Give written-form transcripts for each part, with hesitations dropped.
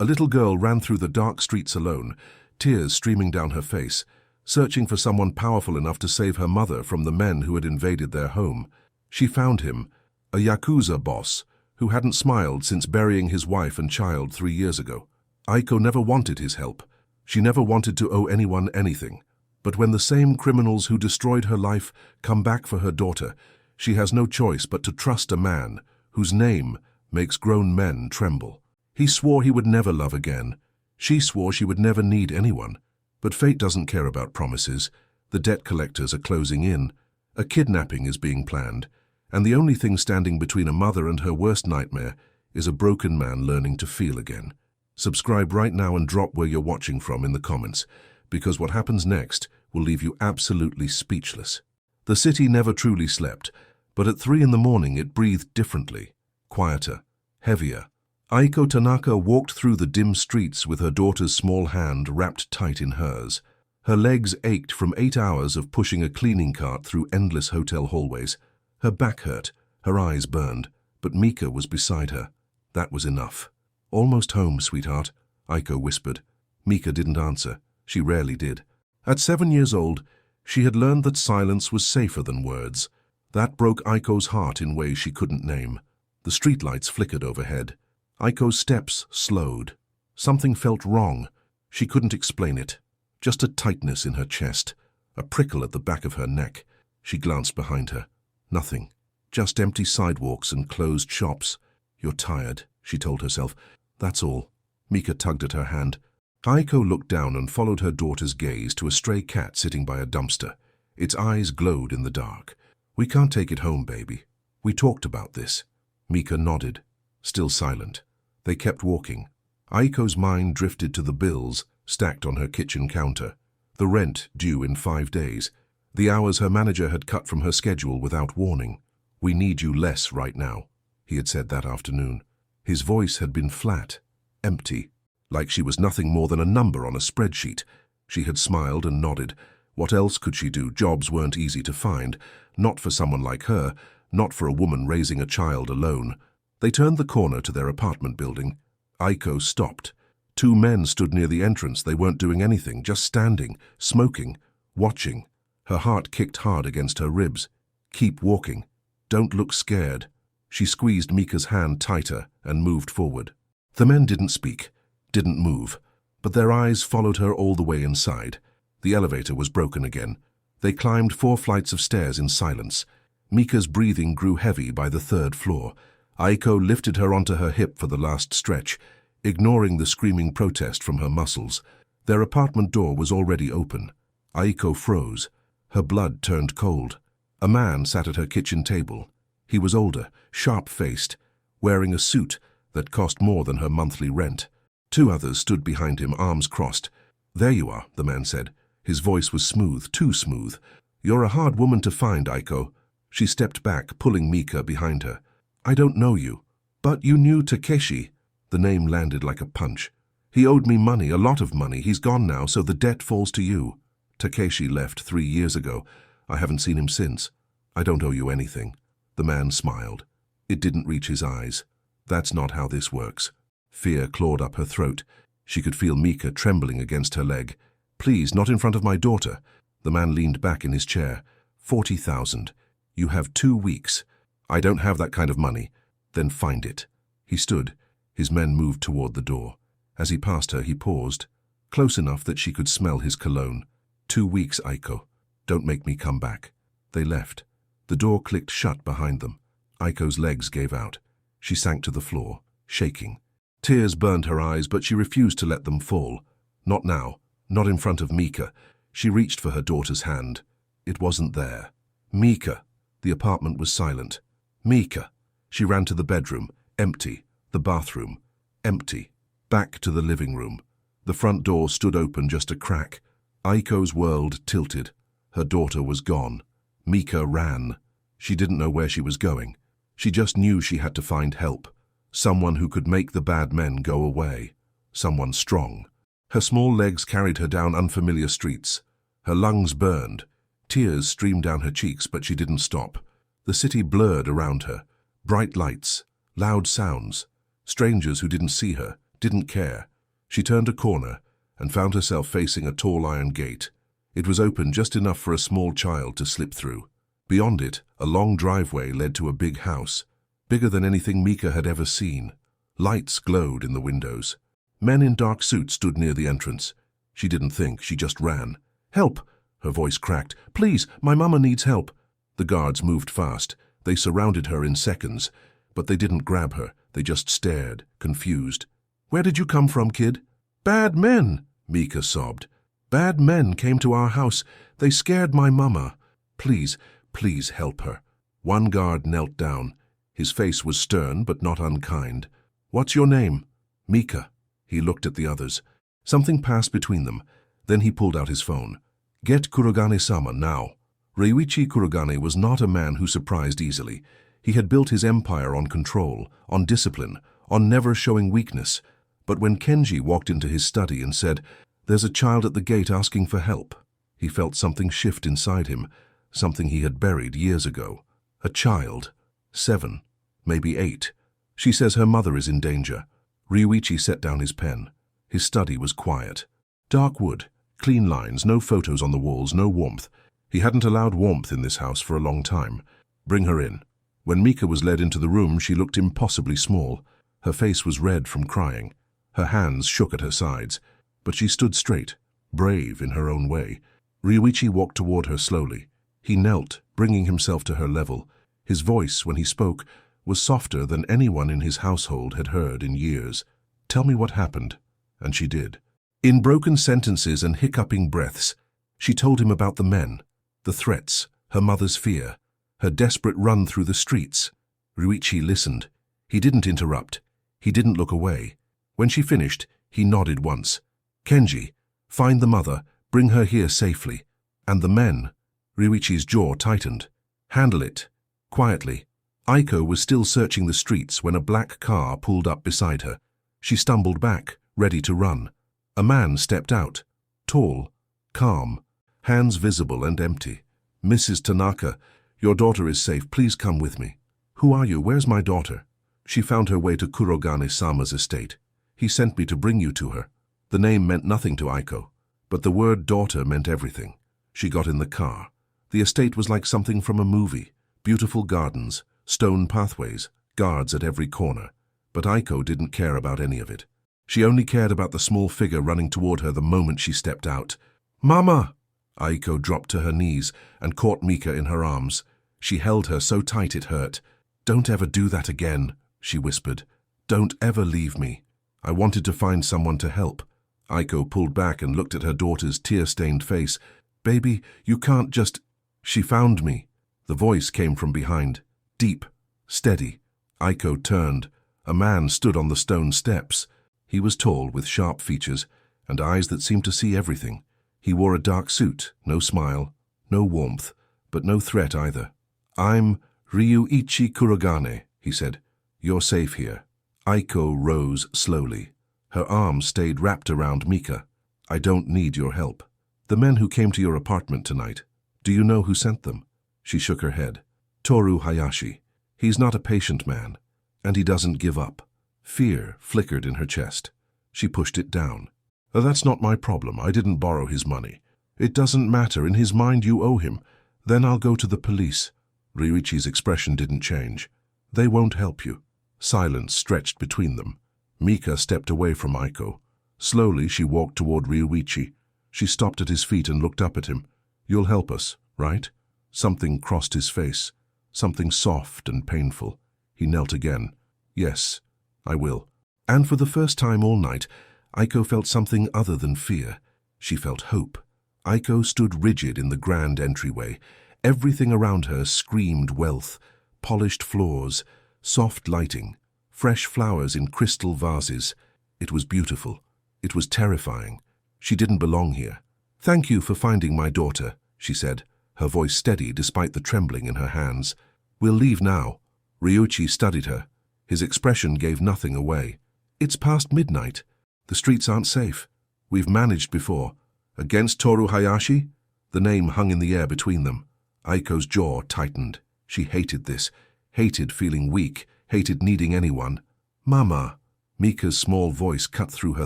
A little girl ran through the dark streets alone, tears streaming down her face, searching for someone powerful enough to save her mother from the men who had invaded their home. She found him, a Yakuza boss, who hadn't smiled since burying his wife and child 3 years ago. Aiko never wanted his help. She never wanted to owe anyone anything. But when the same criminals who destroyed her life come back for her daughter, she has no choice but to trust a man whose name makes grown men tremble. He swore he would never love again. She swore she would never need anyone. But fate doesn't care about promises. The debt collectors are closing in. A kidnapping is being planned. And the only thing standing between a mother and her worst nightmare is a broken man learning to feel again. Subscribe right now and drop where you're watching from in the comments, because what happens next will leave you absolutely speechless. The city never truly slept, but at 3 in the morning it breathed differently, quieter, heavier. Aiko Tanaka walked through the dim streets with her daughter's small hand wrapped tight in hers. Her legs ached from 8 hours of pushing a cleaning cart through endless hotel hallways. Her back hurt, her eyes burned, but Mika was beside her. That was enough. "Almost home, sweetheart," Aiko whispered. Mika didn't answer. She rarely did. At 7 years old, she had learned that silence was safer than words. That broke Aiko's heart in ways she couldn't name. The streetlights flickered overhead. Aiko's steps slowed. Something felt wrong. She couldn't explain it. Just a tightness in her chest, a prickle at the back of her neck. She glanced behind her. Nothing. Just empty sidewalks and closed shops. "You're tired," she told herself. "That's all." Mika tugged at her hand. Aiko looked down and followed her daughter's gaze to a stray cat sitting by a dumpster. Its eyes glowed in the dark. "We can't take it home, baby. We talked about this." Mika nodded, still silent. They kept walking. Aiko's mind drifted to the bills stacked on her kitchen counter. The rent due in 5 days. The hours her manager had cut from her schedule without warning. "We need you less right now," he had said that afternoon. His voice had been flat, empty, like she was nothing more than a number on a spreadsheet. She had smiled and nodded. What else could she do? Jobs weren't easy to find. Not for someone like her, not for a woman raising a child alone. They turned the corner to their apartment building. Aiko stopped. 2 men stood near the entrance. They weren't doing anything, just standing, smoking, watching. Her heart kicked hard against her ribs. "Keep walking. Don't look scared." She squeezed Mika's hand tighter and moved forward. The men didn't speak, didn't move, but their eyes followed her all the way inside. The elevator was broken again. They climbed 4 flights of stairs in silence. Mika's breathing grew heavy by the 3rd floor. Aiko lifted her onto her hip for the last stretch, ignoring the screaming protest from her muscles. Their apartment door was already open. Aiko froze. Her blood turned cold. A man sat at her kitchen table. He was older, sharp-faced, wearing a suit that cost more than her monthly rent. 2 others stood behind him, arms crossed. "There you are," the man said. His voice was smooth, too smooth. "You're a hard woman to find, Aiko." She stepped back, pulling Mika behind her. "I don't know you." "But you knew Takeshi." The name landed like a punch. "He owed me money, a lot of money. He's gone now, so the debt falls to you." "Takeshi left 3 years ago. I haven't seen him since. I don't owe you anything." The man smiled. It didn't reach his eyes. "That's not how this works." Fear clawed up her throat. She could feel Mika trembling against her leg. "Please, not in front of my daughter." The man leaned back in his chair. 40,000. "You have 2 weeks." "I don't have that kind of money." "Then find it." He stood. His men moved toward the door. As he passed her, he paused, close enough that she could smell his cologne. 2 weeks, Aiko. Don't make me come back." They left. The door clicked shut behind them. Aiko's legs gave out. She sank to the floor, shaking. Tears burned her eyes, but she refused to let them fall. Not now, not in front of Mika. She reached for her daughter's hand. It wasn't there. "Mika." The apartment was silent. "Mika." She ran to the bedroom, empty. The bathroom, empty. Back to the living room. The front door stood open just a crack. Aiko's world tilted. Her daughter was gone. Mika ran. She didn't know where she was going. She just knew she had to find help. Someone who could make the bad men go away. Someone strong. Her small legs carried her down unfamiliar streets. Her lungs burned. Tears streamed down her cheeks, but she didn't stop. The city blurred around her. Bright lights, loud sounds. Strangers who didn't see her, didn't care. She turned a corner and found herself facing a tall iron gate. It was open just enough for a small child to slip through. Beyond it, a long driveway led to a big house, bigger than anything Mika had ever seen. Lights glowed in the windows. Men in dark suits stood near the entrance. She didn't think, she just ran. "Help!" Her voice cracked. "Please, my mama needs help." The guards moved fast. They surrounded her in seconds, but they didn't grab her. They just stared, confused. "Where did you come from, kid?" "Bad men," Mika sobbed. "Bad men came to our house. They scared my mama. Please, please help her." One guard knelt down. His face was stern but not unkind. "What's your name?" "Mika." He looked at the others. Something passed between them. Then he pulled out his phone. "Get Kurogane-sama now." Ryuichi Kurogane was not a man who surprised easily. He had built his empire on control, on discipline, on never showing weakness. But when Kenji walked into his study and said, "There's a child at the gate asking for help," he felt something shift inside him, something he had buried years ago. A child. 7, maybe 8. She says her mother is in danger. Ryuichi set down his pen. His study was quiet. Dark wood, clean lines, no photos on the walls, no warmth. He hadn't allowed warmth in this house for a long time. "Bring her in." When Mika was led into the room, she looked impossibly small. Her face was red from crying. Her hands shook at her sides. But she stood straight, brave in her own way. Ryuichi walked toward her slowly. He knelt, bringing himself to her level. His voice, when he spoke, was softer than anyone in his household had heard in years. "Tell me what happened." And she did. In broken sentences and hiccuping breaths, she told him about the men, the threats, her mother's fear, her desperate run through the streets. Ryuichi listened. He didn't interrupt. He didn't look away. When she finished, he nodded once. "Kenji, find the mother, bring her here safely." "And the men?" Ryuichi's jaw tightened. "Handle it. Quietly." Aiko was still searching the streets when a black car pulled up beside her. She stumbled back, ready to run. A man stepped out, tall, calm, hands visible and empty. "Mrs. Tanaka, your daughter is safe. Please come with me." "Who are you? Where's my daughter?" "She found her way to Kurogane-sama's estate. He sent me to bring you to her." The name meant nothing to Aiko, but the word daughter meant everything. She got in the car. The estate was like something from a movie. Beautiful gardens, stone pathways, guards at every corner. But Aiko didn't care about any of it. She only cared about the small figure running toward her the moment she stepped out. "Mama!" Aiko dropped to her knees and caught Mika in her arms. She held her so tight it hurt. "Don't ever do that again," she whispered. "Don't ever leave me." I wanted to find someone to help. Aiko pulled back and looked at her daughter's tear-stained face. "Baby, you can't just—" "She found me." The voice came from behind, deep, steady. Aiko turned. A man stood on the stone steps. He was tall, with sharp features, and eyes that seemed to see everything. He wore a dark suit, no smile, no warmth, but no threat either. "I'm Ryuichi Kurogane," he said. "You're safe here." Aiko rose slowly. Her arms stayed wrapped around Mika. "I don't need your help. The men who came to your apartment tonight, do you know who sent them?" She shook her head. "Toru Hayashi. He's not a patient man, and he doesn't give up." Fear flickered in her chest. She pushed it down. "That's not my problem. I didn't borrow his money. It doesn't matter. In his mind you owe him. Then I'll go to the police." Ryuichi's expression didn't change. "They won't help you." Silence stretched between them. Mika stepped away from Aiko. Slowly she walked toward Ryuichi. She stopped at his feet and looked up at him. "You'll help us, right?" Something crossed his face. Something soft and painful. He knelt again. "Yes, I will." And for the first time all night, Aiko felt something other than fear. She felt hope. Aiko stood rigid in the grand entryway. Everything around her screamed wealth, polished floors, soft lighting, fresh flowers in crystal vases. It was beautiful. It was terrifying. She didn't belong here. "Thank you for finding my daughter," she said, her voice steady despite the trembling in her hands. "We'll leave now." Ryuichi studied her. His expression gave nothing away. "It's past midnight. The streets aren't safe. We've managed before." "Against Toru Hayashi?" The name hung in the air between them. Aiko's jaw tightened. She hated this. Hated feeling weak. Hated needing anyone. "Mama." Mika's small voice cut through her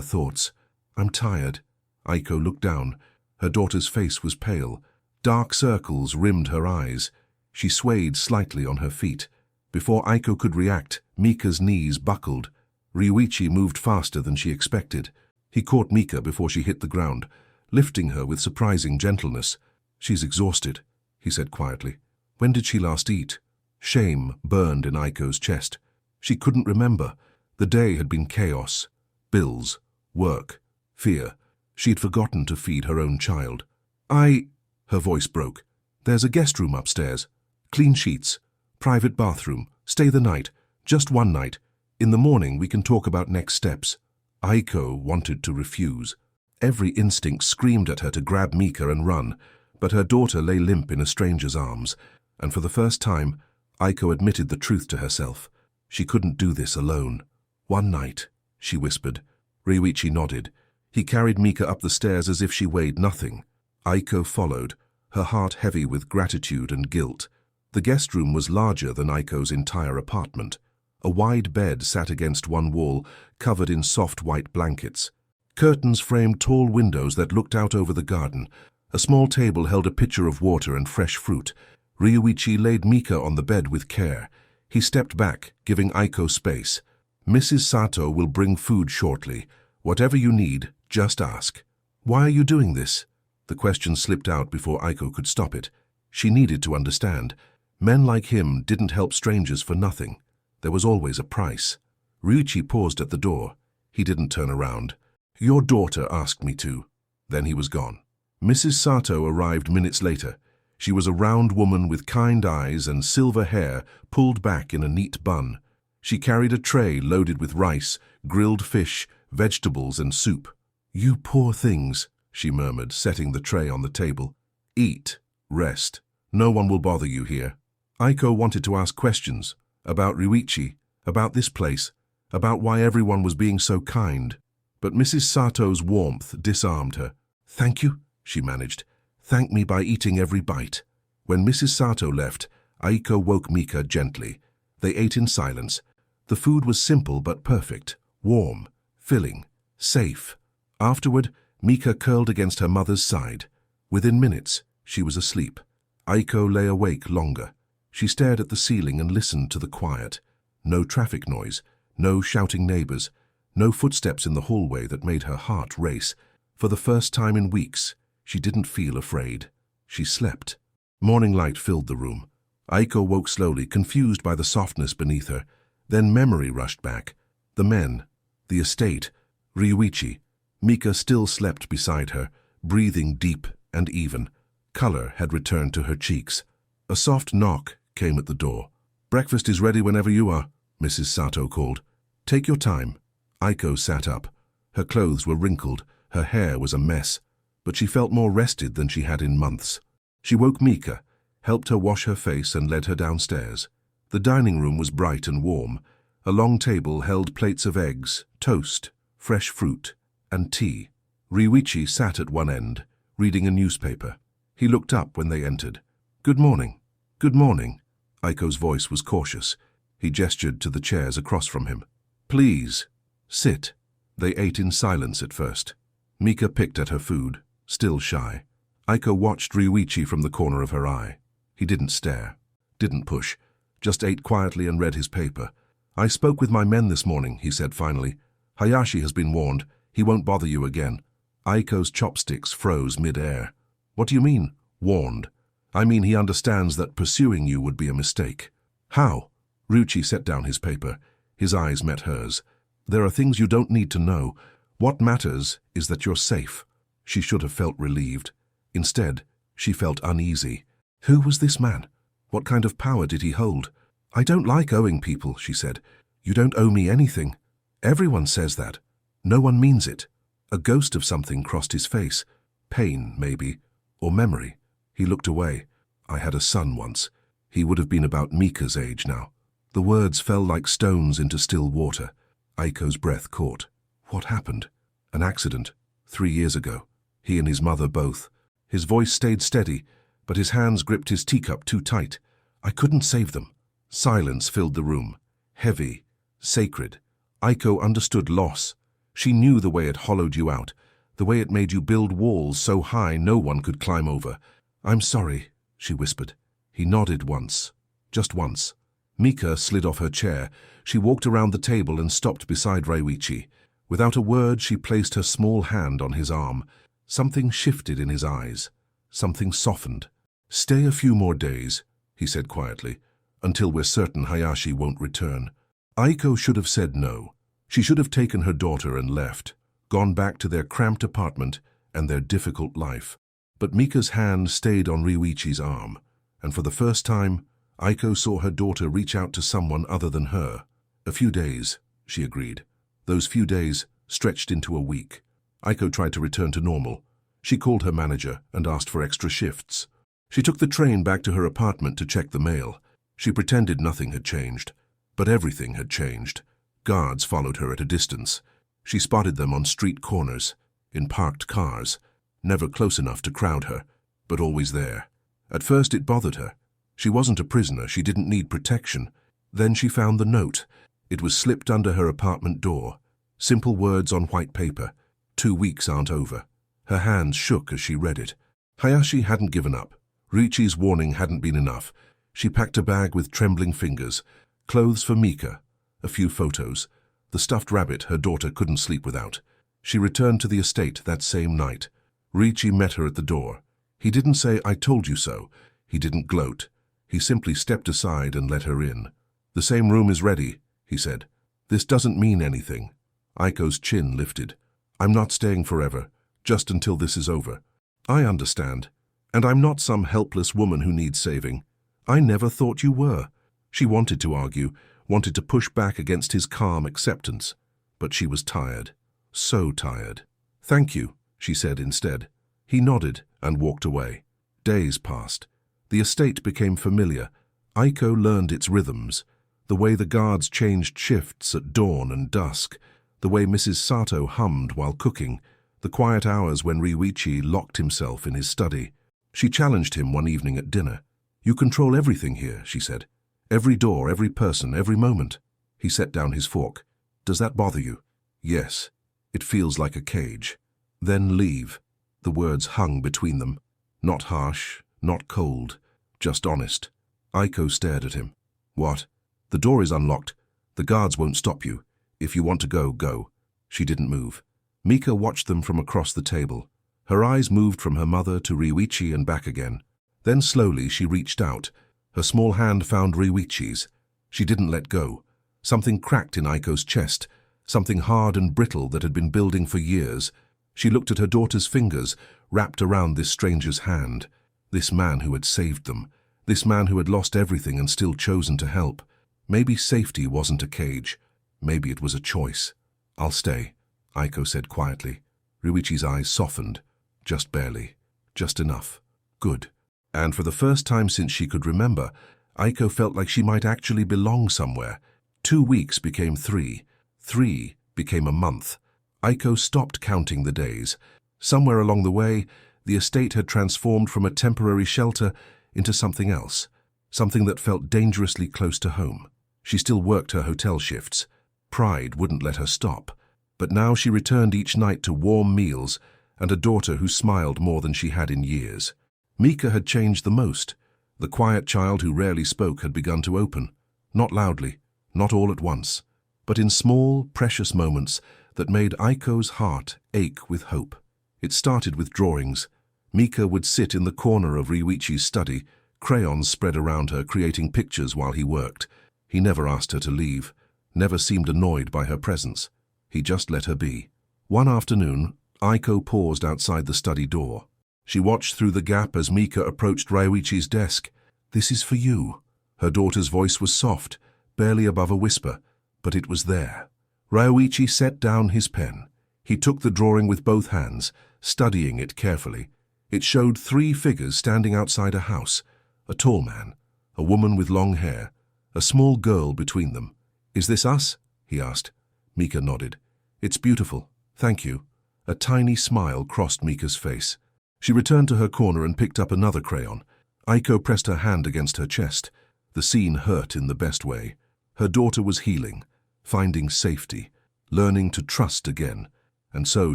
thoughts. I'm tired. Aiko looked down. Her daughter's face was pale. Dark circles rimmed her eyes. She swayed slightly on her feet. Before Aiko could react, Mika's knees buckled. Ryuichi moved faster than she expected. He caught Mika before she hit the ground, lifting her with surprising gentleness. She's exhausted, he said quietly. When did she last eat? Shame burned in Aiko's chest. She couldn't remember. The day had been chaos. Bills, work, fear. She'd forgotten to feed her own child. Her voice broke. There's a guest room upstairs. Clean sheets. Private bathroom. Stay the night. Just one night. In the morning we can talk about next steps. Aiko wanted to refuse. Every instinct screamed at her to grab Mika and run, but her daughter lay limp in a stranger's arms, and for the first time, Aiko admitted the truth to herself. She couldn't do this alone. One night, she whispered. Ryuichi nodded. He carried Mika up the stairs as if she weighed nothing. Aiko followed, her heart heavy with gratitude and guilt. The guest room was larger than Aiko's entire apartment. A wide bed sat against one wall, covered in soft white blankets. Curtains framed tall windows that looked out over the garden. A small table held a pitcher of water and fresh fruit. Ryuichi laid Mika on the bed with care. He stepped back, giving Aiko space. Mrs. Sato will bring food shortly. Whatever you need, just ask. Why are you doing this? The question slipped out before Aiko could stop it. She needed to understand. Men like him didn't help strangers for nothing. There was always a price. Ryuichi paused at the door. He didn't turn around. Your daughter asked me to. Then he was gone. Mrs. Sato arrived minutes later. She was a round woman with kind eyes and silver hair pulled back in a neat bun. She carried a tray loaded with rice, grilled fish, vegetables and soup. You poor things, she murmured, setting the tray on the table. Eat, rest. No one will bother you here. Aiko wanted to ask questions about Ryuichi, about this place, about why everyone was being so kind. But Mrs. Sato's warmth disarmed her. Thank you, she managed. Thank me by eating every bite. When Mrs. Sato left, Aiko woke Mika gently. They ate in silence. The food was simple but perfect, warm, filling, safe. Afterward, Mika curled against her mother's side. Within minutes, she was asleep. Aiko lay awake longer. She stared at the ceiling and listened to the quiet. No traffic noise, no shouting neighbors, no footsteps in the hallway that made her heart race. For the first time in weeks, she didn't feel afraid. She slept. Morning light filled the room. Aiko woke slowly, confused by the softness beneath her. Then memory rushed back. The men, the estate, Ryuichi. Mika still slept beside her, breathing deep and even. Color had returned to her cheeks. A soft knock came at the door. Breakfast is ready whenever you are, Mrs. Sato called. Take your time. Aiko sat up. Her clothes were wrinkled, her hair was a mess, but she felt more rested than she had in months. She woke Mika, helped her wash her face and led her downstairs. The dining room was bright and warm. A long table held plates of eggs, toast, fresh fruit, and tea. Ryuichi sat at one end, reading a newspaper. He looked up when they entered. Good morning. Good morning. Aiko's voice was cautious. He gestured to the chairs across from him. Please, sit. They ate in silence at first. Mika picked at her food, still shy. Aiko watched Ryuichi from the corner of her eye. He didn't stare, didn't push, just ate quietly and read his paper. I spoke with my men this morning, he said finally. Hayashi has been warned. He won't bother you again. Aiko's chopsticks froze mid-air. What do you mean, warned? I mean he understands that pursuing you would be a mistake. How? Ryuichi set down his paper. His eyes met hers. There are things you don't need to know. What matters is that you're safe. She should have felt relieved. Instead, she felt uneasy. Who was this man? What kind of power did he hold? I don't like owing people, she said. You don't owe me anything. Everyone says that. No one means it. A ghost of something crossed his face. Pain, maybe, or memory. He looked away. I had a son once. He would have been about Mika's age now. The words fell like stones into still water. Aiko's breath caught. What happened? An accident. 3 years ago. He and his mother both. His voice stayed steady, but his hands gripped his teacup too tight. I couldn't save them. Silence filled the room. Heavy. Sacred. Aiko understood loss. She knew the way it hollowed you out. The way it made you build walls so high no one could climb over. I'm sorry, she whispered. He nodded once. Just once. Mika slid off her chair. She walked around the table and stopped beside Ryuichi. Without a word, she placed her small hand on his arm. Something shifted in his eyes. Something softened. Stay a few more days, he said quietly, until we're certain Hayashi won't return. Aiko should have said no. She should have taken her daughter and left, gone back to their cramped apartment and their difficult life. But Mika's hand stayed on Ryuichi's arm, and for the first time, Aiko saw her daughter reach out to someone other than her. A few days, she agreed. Those few days stretched into a week. Aiko tried to return to normal. She called her manager and asked for extra shifts. She took the train back to her apartment to check the mail. She pretended nothing had changed. But everything had changed. Guards followed her at a distance. She spotted them on street corners, in parked cars, never close enough to crowd her, but always there. At first it bothered her. She wasn't a prisoner, she didn't need protection. Then she found the note. It was slipped under her apartment door. Simple words on white paper. 2 weeks aren't over. Her hands shook as she read it. Hayashi hadn't given up. Ryuichi's warning hadn't been enough. She packed a bag with trembling fingers. Clothes for Mika. A few photos. The stuffed rabbit her daughter couldn't sleep without. She returned to the estate that same night. Ryuichi met her at the door. He didn't say, "I told you so." He didn't gloat. He simply stepped aside and let her in. "The same room is ready," he said. "This doesn't mean anything." Aiko's chin lifted. "I'm not staying forever, just until this is over." "I understand. And I'm not some helpless woman who needs saving." "I never thought you were." She wanted to argue, wanted to push back against his calm acceptance. But she was tired. So tired. "Thank you," she said instead. He nodded and walked away. Days passed. The estate became familiar. Aiko learned its rhythms. The way the guards changed shifts at dawn and dusk. The way Mrs. Sato hummed while cooking. The quiet hours when Ryuichi locked himself in his study. She challenged him one evening at dinner. "You control everything here," she said. "Every door, every person, every moment." He set down his fork. "Does that bother you?" "Yes. It feels like a cage." "Then leave." The words hung between them. Not harsh, not cold, just honest. Aiko stared at him. "What?" "The door is unlocked. The guards won't stop you. If you want to go, go." She didn't move. Mika watched them from across the table. Her eyes moved from her mother to Ryuichi and back again. Then slowly she reached out. Her small hand found Ryuichi's. She didn't let go. Something cracked in Aiko's chest, something hard and brittle that had been building for years. She looked at her daughter's fingers, wrapped around this stranger's hand. This man who had saved them. This man who had lost everything and still chosen to help. Maybe safety wasn't a cage. Maybe it was a choice. "I'll stay," Aiko said quietly. Ryuichi's eyes softened. Just barely. Just enough. Good. And for the first time since she could remember, Aiko felt like she might actually belong somewhere. 2 weeks became 3. 3 became a month. Aiko stopped counting the days. Somewhere along the way, the estate had transformed from a temporary shelter into something else. Something that felt dangerously close to home. She still worked her hotel shifts. Pride wouldn't let her stop. But now she returned each night to warm meals and a daughter who smiled more than she had in years. Mika had changed the most. The quiet child who rarely spoke had begun to open. Not loudly, not all at once, but in small, precious moments that made Aiko's heart ache with hope. It started with drawings. Mika would sit in the corner of Ryuichi's study, crayons spread around her, creating pictures while he worked. He never asked her to leave, never seemed annoyed by her presence. He just let her be. One afternoon, Aiko paused outside the study door. She watched through the gap as Mika approached Ryuichi's desk. "This is for you." Her daughter's voice was soft, barely above a whisper, but it was there. Ryuichi set down his pen. He took the drawing with both hands, studying it carefully. It showed 3 figures standing outside a house. A tall man, a woman with long hair, a small girl between them. "Is this us?" he asked. Mika nodded. "It's beautiful. Thank you." A tiny smile crossed Mika's face. She returned to her corner and picked up another crayon. Aiko pressed her hand against her chest. The scene hurt in the best way. Her daughter was healing, finding safety, learning to trust again. And so,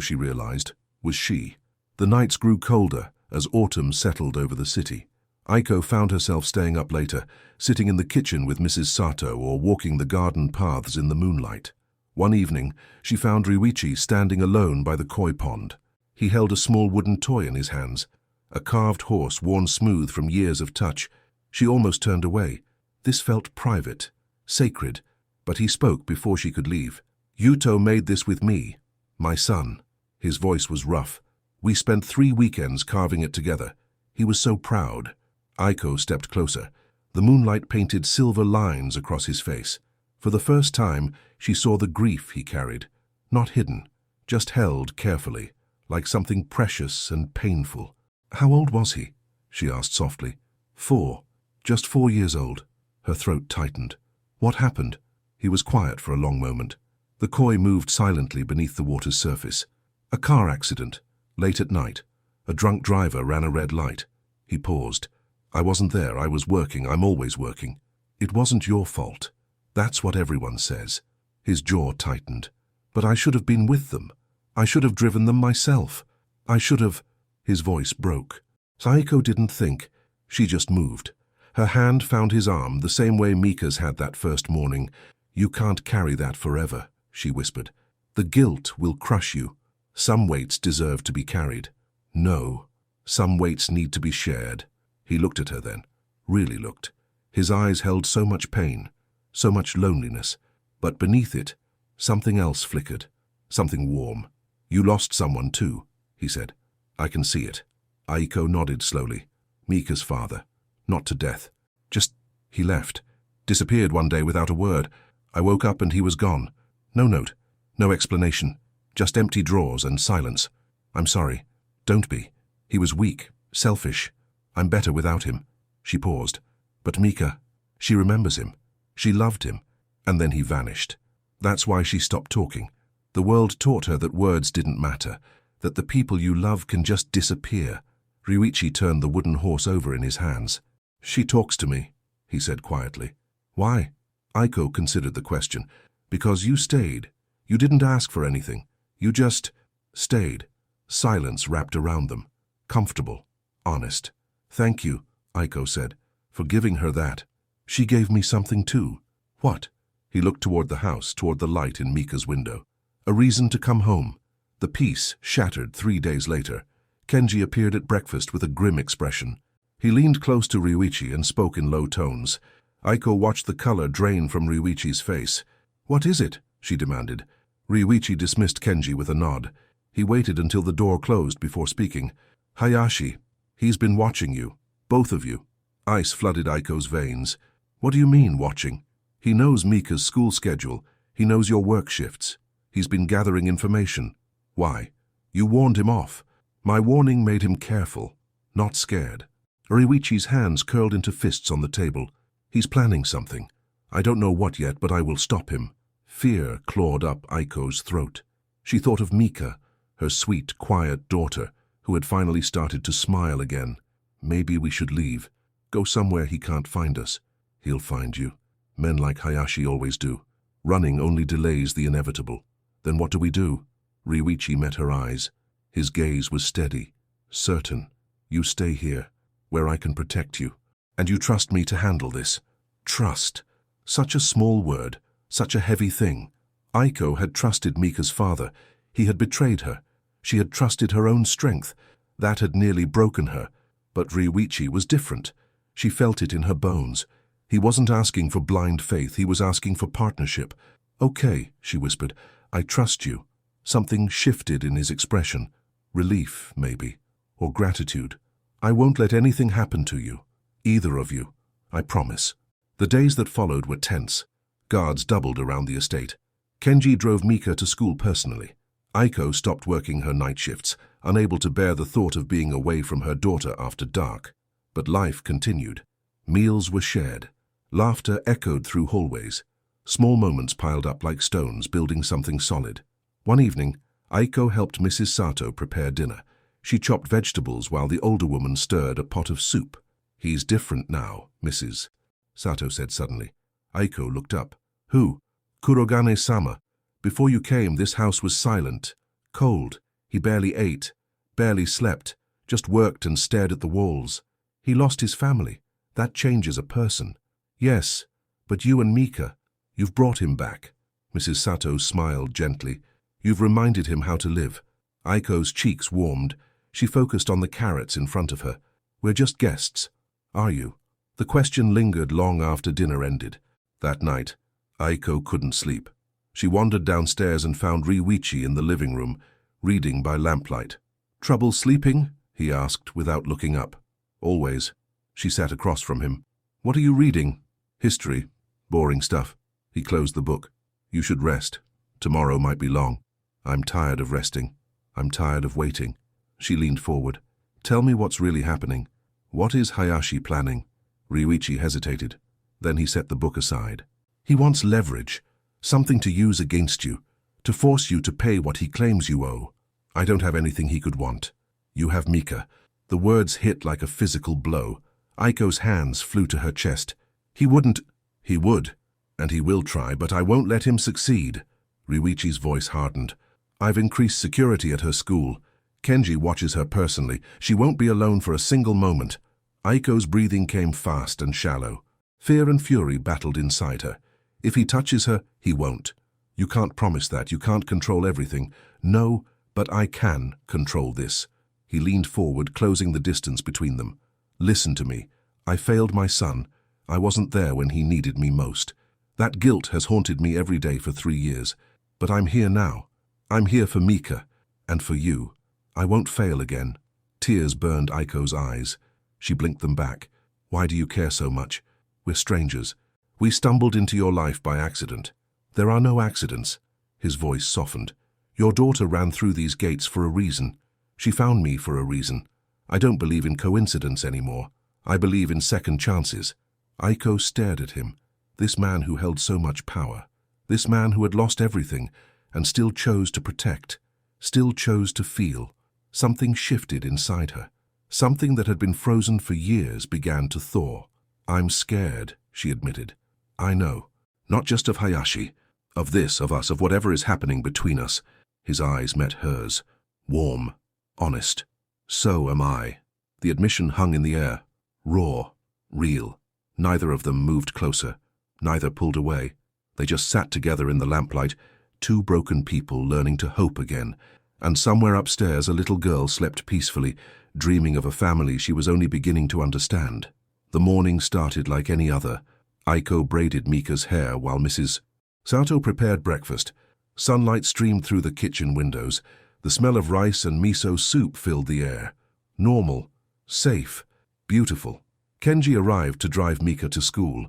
she realized, was she. The nights grew colder as autumn settled over the city. Aiko found herself staying up later, sitting in the kitchen with Mrs. Sato or walking the garden paths in the moonlight. One evening, she found Ryuichi standing alone by the koi pond. He held a small wooden toy in his hands, a carved horse worn smooth from years of touch. She almost turned away. This felt private, sacred, but he spoke before she could leave. "Yuto made this with me, my son." His voice was rough. "We spent 3 weekends carving it together. He was so proud." Aiko stepped closer. The moonlight painted silver lines across his face. For the first time, she saw the grief he carried, not hidden, just held carefully, like something precious and painful. "How old was he?" she asked softly. 4. Just 4 years old." Her throat tightened. "What happened?" He was quiet for a long moment. The koi moved silently beneath the water's surface. "A car accident. Late at night. A drunk driver ran a red light." He paused. "I wasn't there. I was working. I'm always working." "It wasn't your fault. That's what everyone says." His jaw tightened. "But I should have been with them. I should have driven them myself. I should have—" His voice broke. Saiko didn't think. She just moved. Her hand found his arm the same way Mika's had that first morning. "You can't carry that forever," she whispered. "The guilt will crush you. Some weights deserve to be carried." "No, some weights need to be shared." He looked at her then, really looked. His eyes held so much pain, so much loneliness, but beneath it, something else flickered, something warm. "You lost someone too," he said. "I can see it." Aiko nodded slowly. "Mika's father. Not to death. Just, he left. Disappeared one day without a word. I woke up and he was gone. No note, no explanation. Just empty drawers and silence. I'm sorry. Don't be. He was weak, selfish. I'm better without him." She paused. "But Mika, she remembers him. She loved him. And then he vanished. That's why she stopped talking. The world taught her that words didn't matter, that the people you love can just disappear." Ryuichi turned the wooden horse over in his hands. "She talks to me," he said quietly. "Why?" Aiko considered the question. "Because you stayed. You didn't ask for anything. You just stayed." Silence wrapped around them. Comfortable. Honest. "Thank you," Aiko said, "for giving her that. She gave me something too." "What?" He looked toward the house, toward the light in Mika's window. "A reason to come home." The peace shattered 3 days later. Kenji appeared at breakfast with a grim expression. He leaned close to Ryuichi and spoke in low tones. Aiko watched the color drain from Ryuichi's face. "What is it?" she demanded. Ryuichi dismissed Kenji with a nod. He waited until the door closed before speaking. "Hayashi, he's been watching you. Both of you." Ice flooded Aiko's veins. "What do you mean, watching?" "He knows Mika's school schedule. He knows your work shifts. He's been gathering information." "Why?" "You warned him off. My warning made him careful, not scared." Ryuichi's hands curled into fists on the table. "He's planning something. I don't know what yet, but I will stop him." Fear clawed up Aiko's throat. She thought of Mika, her sweet, quiet daughter, who had finally started to smile again. "Maybe we should leave. Go somewhere he can't find us." "He'll find you. Men like Hayashi always do. Running only delays the inevitable." "Then what do we do?" Ryuichi met her eyes. His gaze was steady, certain. "You stay here, where I can protect you. And you trust me to handle this." Trust. Such a small word, such a heavy thing. Aiko had trusted Mika's father. He had betrayed her. She had trusted her own strength. That had nearly broken her. But Ryuichi was different. She felt it in her bones. He wasn't asking for blind faith. He was asking for partnership. "Okay," she whispered. "I trust you." Something shifted in his expression. Relief, maybe. Or gratitude. "I won't let anything happen to you. Either of you. I promise." The days that followed were tense. Guards doubled around the estate. Kenji drove Mika to school personally. Aiko stopped working her night shifts, unable to bear the thought of being away from her daughter after dark. But life continued. Meals were shared. Laughter echoed through hallways. Small moments piled up like stones, building something solid. One evening, Aiko helped Mrs. Sato prepare dinner. She chopped vegetables while the older woman stirred a pot of soup. "He's different now, Mrs." Sato said suddenly. Aiko looked up. "Who?" "Kurogane-sama. Before you came, this house was silent, cold. He barely ate, barely slept, just worked and stared at the walls. He lost his family. That changes a person. Yes, but you and Mika, you've brought him back. Mrs. Sato smiled gently. You've reminded him how to live. Aiko's cheeks warmed. She focused on the carrots in front of her. We're just guests. Are you? The question lingered long after dinner ended. That night, Aiko couldn't sleep. She wandered downstairs and found Ryuichi in the living room, reading by lamplight. Trouble sleeping? He asked without looking up. Always. She sat across from him. What are you reading? History. Boring stuff. He closed the book. You should rest. Tomorrow might be long. I'm tired of resting. I'm tired of waiting. She leaned forward. Tell me what's really happening. What is Hayashi planning? Ryuichi hesitated. Then he set the book aside. He wants leverage. Something to use against you. To force you to pay what he claims you owe. I don't have anything he could want. You have Mika. The words hit like a physical blow. Aiko's hands flew to her chest. He wouldn't. He would. And he will try, but I won't let him succeed. Ryuichi's voice hardened. I've increased security at her school. Kenji watches her personally. She won't be alone for a single moment. Aiko's breathing came fast and shallow. Fear and fury battled inside her. If he touches her, he won't. You can't promise that. You can't control everything. No, but I can control this. He leaned forward, closing the distance between them. Listen to me. I failed my son. I wasn't there when he needed me most. That guilt has haunted me every day for 3 years. But I'm here now. I'm here for Mika. And for you. I won't fail again. Tears burned Aiko's eyes. She blinked them back. Why do you care so much? We're strangers. We stumbled into your life by accident. There are no accidents. His voice softened. Your daughter ran through these gates for a reason. She found me for a reason. I don't believe in coincidence anymore. I believe in second chances. Aiko stared at him. This man who held so much power. This man who had lost everything and still chose to protect. Still chose to feel. Something shifted inside her. Something that had been frozen for years began to thaw. I'm scared, she admitted. I know. Not just of Hayashi. Of this, of us, of whatever is happening between us. His eyes met hers. Warm. Honest. So am I. The admission hung in the air. Raw. Real. Neither of them moved closer. Neither pulled away. They just sat together in the lamplight, two broken people learning to hope again. And somewhere upstairs a little girl slept peacefully, dreaming of a family she was only beginning to understand. The morning started like any other. Aiko braided Mika's hair while Mrs. Sato prepared breakfast. Sunlight streamed through the kitchen windows. The smell of rice and miso soup filled the air. Normal. Safe. Beautiful. Kenji arrived to drive Mika to school.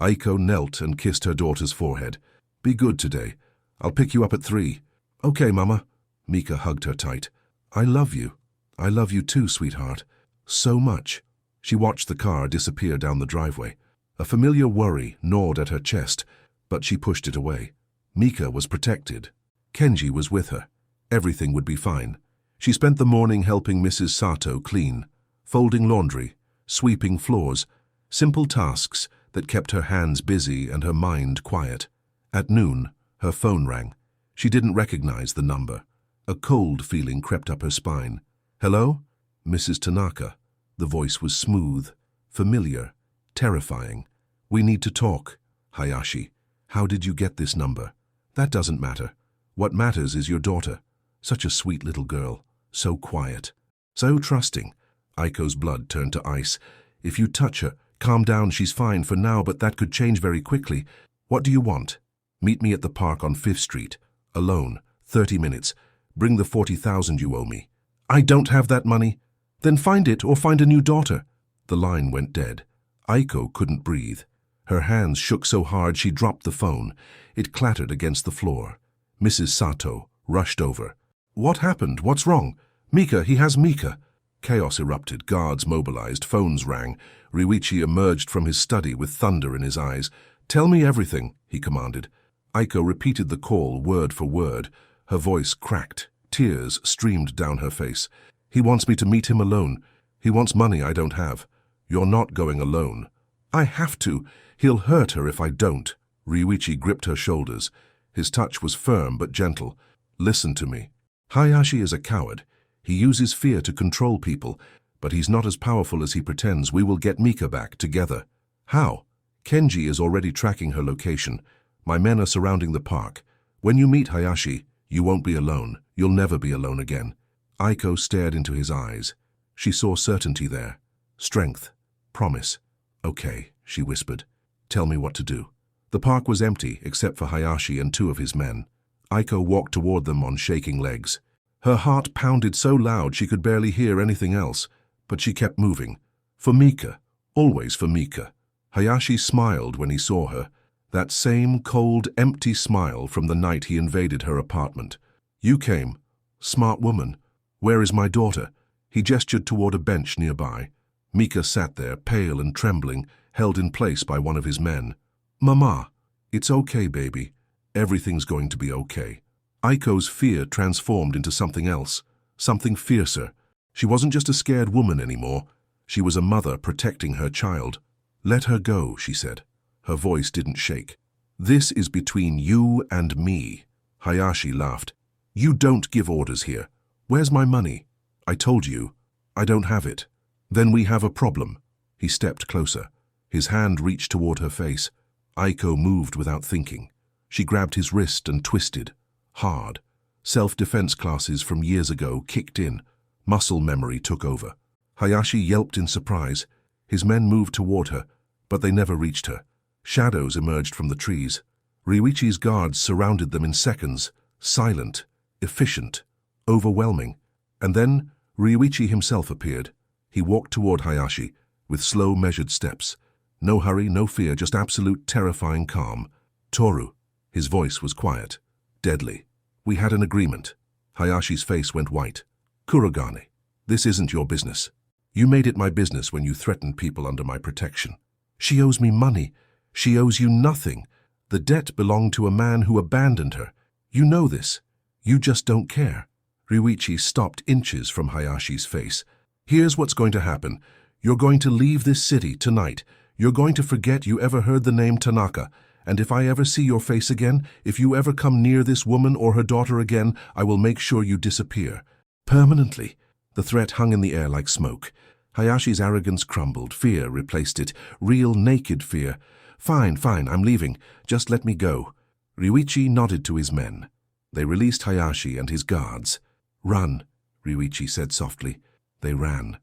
Aiko knelt and kissed her daughter's forehead. Be good today. I'll pick you up at 3. Okay, Mama. Mika hugged her tight. I love you. I love you too, sweetheart. So much. She watched the car disappear down the driveway. A familiar worry gnawed at her chest, but she pushed it away. Mika was protected. Kenji was with her. Everything would be fine. She spent the morning helping Mrs. Sato clean, folding laundry, sweeping floors, simple tasks that kept her hands busy and her mind quiet. At noon, her phone rang. She didn't recognize the number. A cold feeling crept up her spine. Hello? Mrs. Tanaka. The voice was smooth, familiar, terrifying. We need to talk. Hayashi, how did you get this number? That doesn't matter. What matters is your daughter. Such a sweet little girl. So quiet. So trusting. Aiko's blood turned to ice. If you touch her, calm down, she's fine for now, but that could change very quickly. What do you want? Meet me at the park on 5th Street. Alone. 30 minutes. Bring the 40,000 you owe me. I don't have that money. Then find it or find a new daughter. The line went dead. Aiko couldn't breathe. Her hands shook so hard she dropped the phone. It clattered against the floor. Mrs. Sato rushed over. What happened? What's wrong? Mika, he has Mika. Chaos erupted, guards mobilized, phones rang. Ryuichi emerged from his study with thunder in his eyes. Tell me everything, he commanded. Aiko repeated the call word for word. Her voice cracked. Tears streamed down her face. He wants me to meet him alone. He wants money I don't have. You're not going alone. I have to. He'll hurt her if I don't. Ryuichi gripped her shoulders. His touch was firm but gentle. Listen to me. Hayashi is a coward. He uses fear to control people, but he's not as powerful as he pretends. We will get Mika back together. How? Kenji is already tracking her location. My men are surrounding the park. When you meet Hayashi, you won't be alone. You'll never be alone again. Aiko stared into his eyes. She saw certainty there. Strength. Promise. Okay, she whispered. Tell me what to do. The park was empty, except for Hayashi and two of his men. Aiko walked toward them on shaking legs. Her heart pounded so loud she could barely hear anything else, but she kept moving. For Mika. Always for Mika. Hayashi smiled when he saw her. That same cold, empty smile from the night he invaded her apartment. You came. Smart woman. Where is my daughter? He gestured toward a bench nearby. Mika sat there, pale and trembling, held in place by one of his men. Mama, it's okay, baby. Everything's going to be okay. Aiko's fear transformed into something else, something fiercer. She wasn't just a scared woman anymore. She was a mother protecting her child. Let her go, she said. Her voice didn't shake. This is between you and me. Hayashi laughed. You don't give orders here. Where's my money? I told you. I don't have it. Then we have a problem. He stepped closer. His hand reached toward her face. Aiko moved without thinking. She grabbed his wrist and twisted. Hard. Self-defense classes from years ago kicked in. Muscle memory took over. Hayashi yelped in surprise. His men moved toward her, but they never reached her. Shadows emerged from the trees. Ryuichi's guards surrounded them in seconds. Silent, efficient, overwhelming. And then Ryuichi himself appeared. He walked toward Hayashi with slow, measured steps. No hurry, no fear, just absolute, terrifying calm. Toru. His voice was quiet, deadly. We had an agreement. Hayashi's face went white. Kurogane, this isn't your business. You made it my business when you threatened people under my protection. She owes me money. She owes you nothing. The debt belonged to a man who abandoned her. You know this. You just don't care. Ryuichi stopped inches from Hayashi's face. Here's what's going to happen. You're going to leave this city tonight. You're going to forget you ever heard the name Tanaka. And if I ever see your face again, if you ever come near this woman or her daughter again, I will make sure you disappear. Permanently. The threat hung in the air like smoke. Hayashi's arrogance crumbled. Fear replaced it. Real, naked fear. Fine, I'm leaving. Just let me go. Ryuichi nodded to his men. They released Hayashi and his guards. Run, Ryuichi said softly. They ran.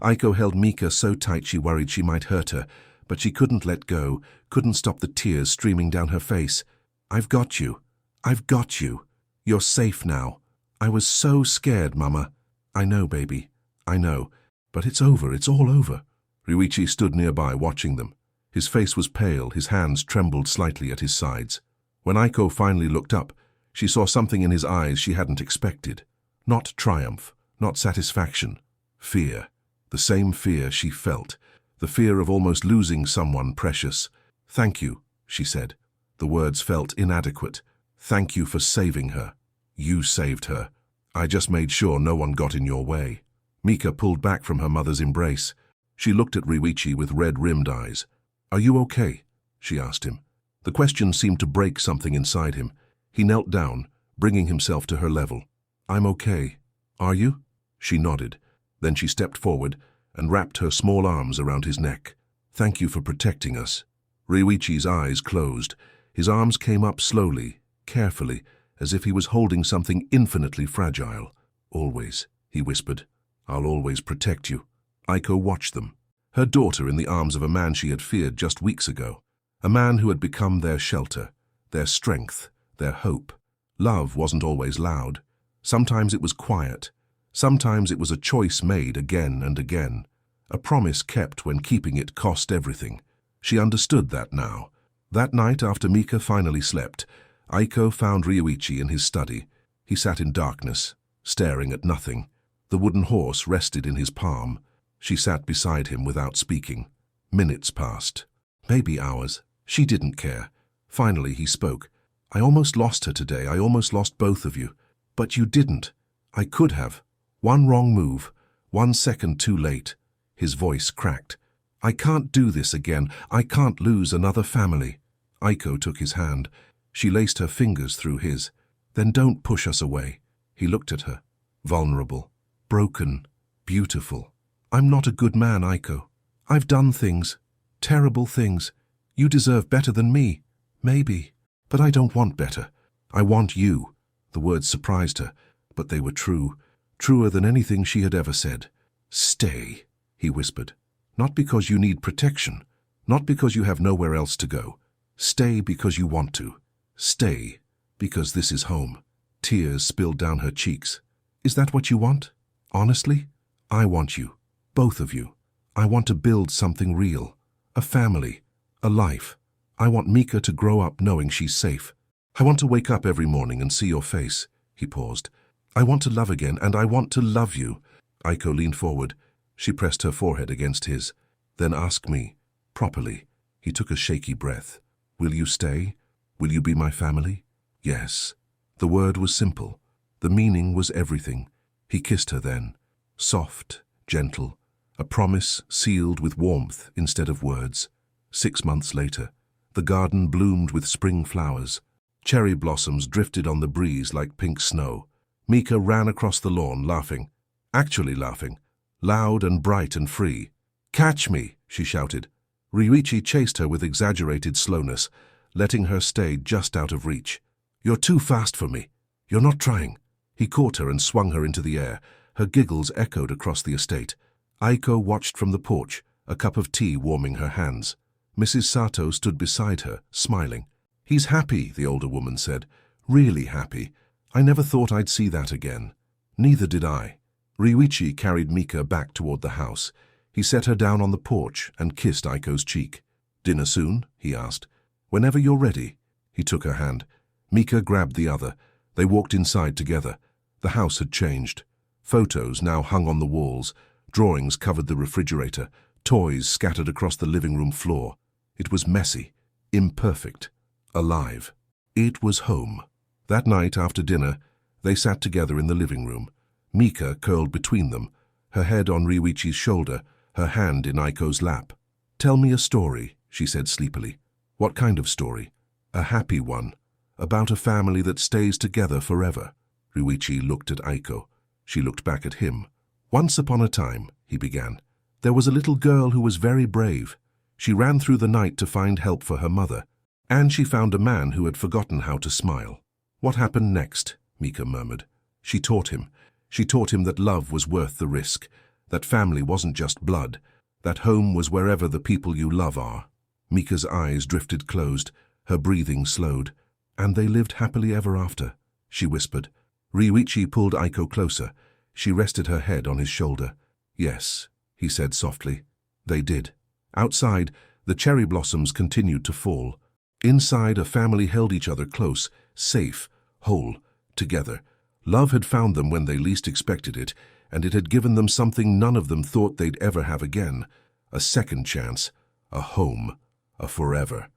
Aiko held Mika so tight she worried she might hurt her, but she couldn't let go, couldn't stop the tears streaming down her face. I've got you. I've got you. You're safe now. I was so scared, Mama. I know, baby. I know. But it's over. It's all over. Ryuichi stood nearby, watching them. His face was pale, his hands trembled slightly at his sides. When Aiko finally looked up, she saw something in his eyes she hadn't expected. Not triumph, not satisfaction. Fear. The same fear she felt. The fear of almost losing someone precious. Thank you, she said. The words felt inadequate. Thank you for saving her. You saved her. I just made sure no one got in your way. Mika pulled back from her mother's embrace. She looked at Ryuichi with red-rimmed eyes. Are you okay? She asked him. The question seemed to break something inside him. He knelt down, bringing himself to her level. I'm okay. Are you? She nodded. Then she stepped forward and wrapped her small arms around his neck. Thank you for protecting us. Ryuichi's eyes closed. His arms came up slowly, carefully, as if he was holding something infinitely fragile. Always, he whispered. I'll always protect you. Aiko watched them. Her daughter in the arms of a man she had feared just weeks ago. A man who had become their shelter, their strength, their hope. Love wasn't always loud. Sometimes it was quiet. Sometimes it was a choice made again and again. A promise kept when keeping it cost everything. She understood that now. That night, after Mika finally slept, Aiko found Ryuichi in his study. He sat in darkness, staring at nothing. The wooden horse rested in his palm. She sat beside him without speaking. Minutes passed. Maybe hours. She didn't care. Finally, he spoke. I almost lost her today. I almost lost both of you. But you didn't. I could have. One wrong move. 1 second too late. His voice cracked. I can't do this again. I can't lose another family. Aiko took his hand. She laced her fingers through his. Then don't push us away. He looked at her, vulnerable, broken, beautiful. I'm not a good man, Aiko. I've done things, terrible things. You deserve better than me, maybe. But I don't want better. I want you. The words surprised her, but they were true, truer than anything she had ever said. Stay, he whispered. Not because you need protection, not because you have nowhere else to go. Stay because you want to. Stay because this is home. Tears spilled down her cheeks. Is that what you want? Honestly? I want you. Both of you. I want to build something real. A family. A life. I want Mika to grow up knowing she's safe. I want to wake up every morning and see your face. He paused. I want to love again, and I want to love you. Aiko leaned forward. She pressed her forehead against his. Then ask me, properly. He took a shaky breath. Will you stay? Will you be my family? Yes. The word was simple. The meaning was everything. He kissed her then. Soft, gentle. A promise sealed with warmth instead of words. 6 months later, the garden bloomed with spring flowers. Cherry blossoms drifted on the breeze like pink snow. Mika ran across the lawn, laughing. Actually laughing. Loud and bright and free. Catch me, she shouted. Ryuichi chased her with exaggerated slowness, letting her stay just out of reach. You're too fast for me. You're not trying. He caught her and swung her into the air. Her giggles echoed across the estate. Aiko watched from the porch, a cup of tea warming her hands. Mrs. Sato stood beside her, smiling. He's happy, the older woman said. Really happy. I never thought I'd see that again. Neither did I. Ryuichi carried Mika back toward the house. He set her down on the porch and kissed Aiko's cheek. Dinner soon? He asked. Whenever you're ready. He took her hand. Mika grabbed the other. They walked inside together. The house had changed. Photos now hung on the walls. Drawings covered the refrigerator. Toys scattered across the living room floor. It was messy, imperfect, alive. It was home. That night after dinner, they sat together in the living room. Mika curled between them, her head on Ryuichi's shoulder, her hand in Aiko's lap. Tell me a story, she said sleepily. What kind of story? A happy one. About a family that stays together forever. Ryuichi looked at Aiko. She looked back at him. Once upon a time, he began, there was a little girl who was very brave. She ran through the night to find help for her mother. And she found a man who had forgotten how to smile. What happened next? Mika murmured. She taught him. She taught him that love was worth the risk, that family wasn't just blood, that home was wherever the people you love are. Mika's eyes drifted closed, her breathing slowed. And they lived happily ever after, she whispered. Ryuichi pulled Aiko closer. She rested her head on his shoulder. Yes, he said softly. They did. Outside, the cherry blossoms continued to fall. Inside, a family held each other close, safe, whole, together. Love had found them when they least expected it, and it had given them something none of them thought they'd ever have again. A second chance, a home, a forever.